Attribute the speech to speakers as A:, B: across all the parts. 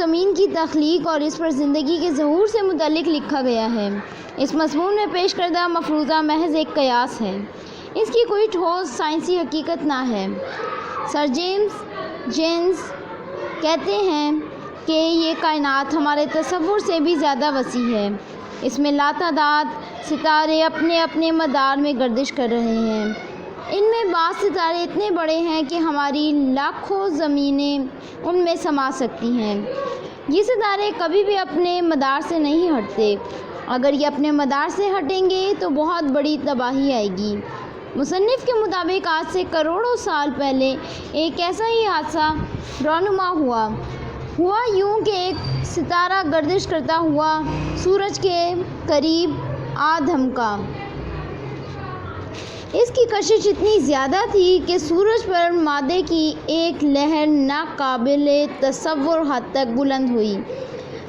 A: زمین کی تخلیق اور اس پر زندگی کے ظہور سے متعلق لکھا گیا ہے۔ اس مضمون میں پیش کردہ مفروضہ محض ایک قیاس ہے، اس کی کوئی ٹھوس سائنسی حقیقت نہ ہے۔ سر جیمس کہتے ہیں کہ یہ کائنات ہمارے تصور سے بھی زیادہ وسیع ہے۔ اس میں لاتعداد ستارے اپنے اپنے مدار میں گردش کر رہے ہیں۔ ان میں بعض ستارے اتنے بڑے ہیں کہ ہماری لاکھوں زمینیں ان میں سما سکتی ہیں۔ یہ ستارے کبھی بھی اپنے مدار سے نہیں ہٹتے۔ اگر یہ اپنے مدار سے ہٹیں گے تو بہت بڑی تباہی آئے گی۔ مصنف کے مطابق آج سے کروڑوں سال پہلے ایک ایسا ہی حادثہ رونما ہوا یوں کہ ایک ستارہ گردش کرتا ہوا سورج کے قریب آ دھمکا۔ اس کی کشش اتنی زیادہ تھی کہ سورج پر مادے کی ایک لہر ناقابل تصور حد تک بلند ہوئی۔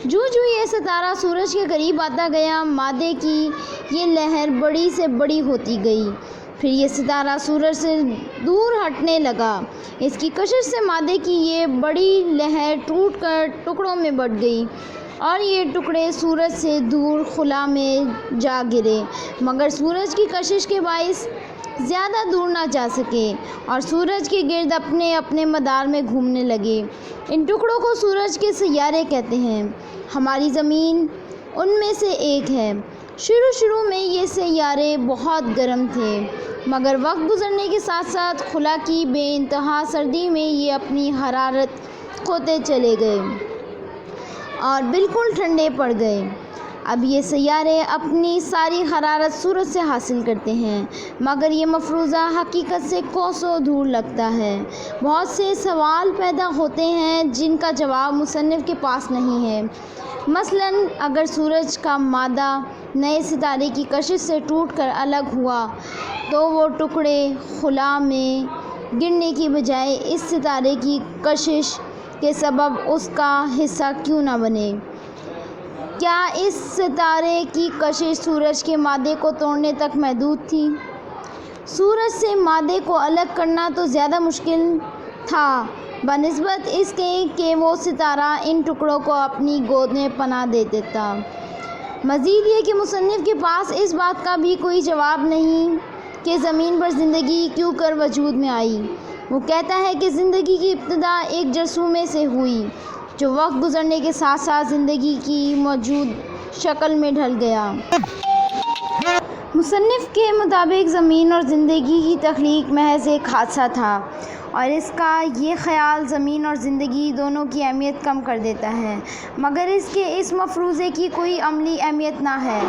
A: جو یہ ستارہ سورج کے قریب آتا گیا، مادے کی یہ لہر بڑی سے بڑی ہوتی گئی۔ پھر یہ ستارہ سورج سے دور ہٹنے لگا۔ اس کی کشش سے مادے کی یہ بڑی لہر ٹوٹ کر ٹکڑوں میں بٹ گئی اور یہ ٹکڑے سورج سے دور خلا میں جا گرے، مگر سورج کی کشش کے باعث زیادہ دور نہ جا سکے اور سورج کے گرد اپنے اپنے مدار میں گھومنے لگے۔ ان ٹکڑوں کو سورج کے سیارے کہتے ہیں۔ ہماری زمین ان میں سے ایک ہے۔ شروع میں یہ سیارے بہت گرم تھے، مگر وقت گزرنے کے ساتھ ساتھ خلا کی بے انتہا سردی میں یہ اپنی حرارت کھوتے چلے گئے اور بالکل ٹھنڈے پڑ گئے۔ اب یہ سیارے اپنی ساری حرارت سورج سے حاصل کرتے ہیں، مگر یہ مفروضہ حقیقت سے کوسوں دور لگتا ہے۔ بہت سے سوال پیدا ہوتے ہیں جن کا جواب مصنف کے پاس نہیں ہے۔ مثلاً اگر سورج کا مادہ نئے ستارے کی کشش سے ٹوٹ کر الگ ہوا تو وہ ٹکڑے خلا میں گرنے کی بجائے اس ستارے کی کشش کے سبب اس کا حصہ کیوں نہ بنے؟ کیا اس ستارے کی کشش سورج کے مادے کو توڑنے تک محدود تھی؟ سورج سے مادے کو الگ کرنا تو زیادہ مشکل تھا بنسبت اس کے کہ وہ ستارہ ان ٹکڑوں کو اپنی گود میں پناہ دے دیتا۔ مزید یہ کہ مصنف کے پاس اس بات کا بھی کوئی جواب نہیں کہ زمین پر زندگی کیوں کر وجود میں آئی۔ وہ کہتا ہے کہ زندگی کی ابتدا ایک جرثومے سے ہوئی جو وقت گزرنے کے ساتھ ساتھ زندگی کی موجود شکل میں ڈھل گیا۔ مصنف کے مطابق زمین اور زندگی کی تخلیق محض ایک حادثہ تھا، اور اس کا یہ خیال زمین اور زندگی دونوں کی اہمیت کم کر دیتا ہے، مگر اس کے اس مفروضے کی کوئی عملی اہمیت نہ ہے۔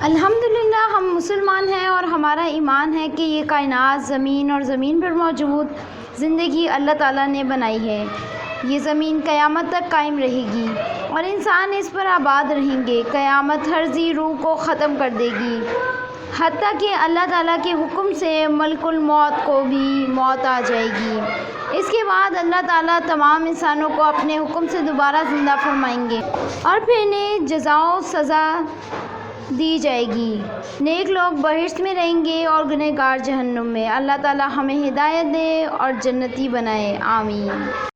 A: الحمدللہ ہم مسلمان ہیں اور ہمارا ایمان ہے کہ یہ کائنات، زمین اور زمین پر موجود زندگی اللہ تعالیٰ نے بنائی ہے۔ یہ زمین قیامت تک قائم رہے گی اور انسان اس پر آباد رہیں گے۔ قیامت ہر ذی روح کو ختم کر دے گی، حتیٰ کہ اللہ تعالیٰ کے حکم سے ملک الموت کو بھی موت آ جائے گی۔ اس کے بعد اللہ تعالیٰ تمام انسانوں کو اپنے حکم سے دوبارہ زندہ فرمائیں گے اور پھر انہیں جزا و سزا دی جائے گی۔ نیک لوگ بہشت میں رہیں گے اور گنہگار جہنم میں۔ اللہ تعالیٰ ہمیں ہدایت دے اور جنتی بنائے، آمین۔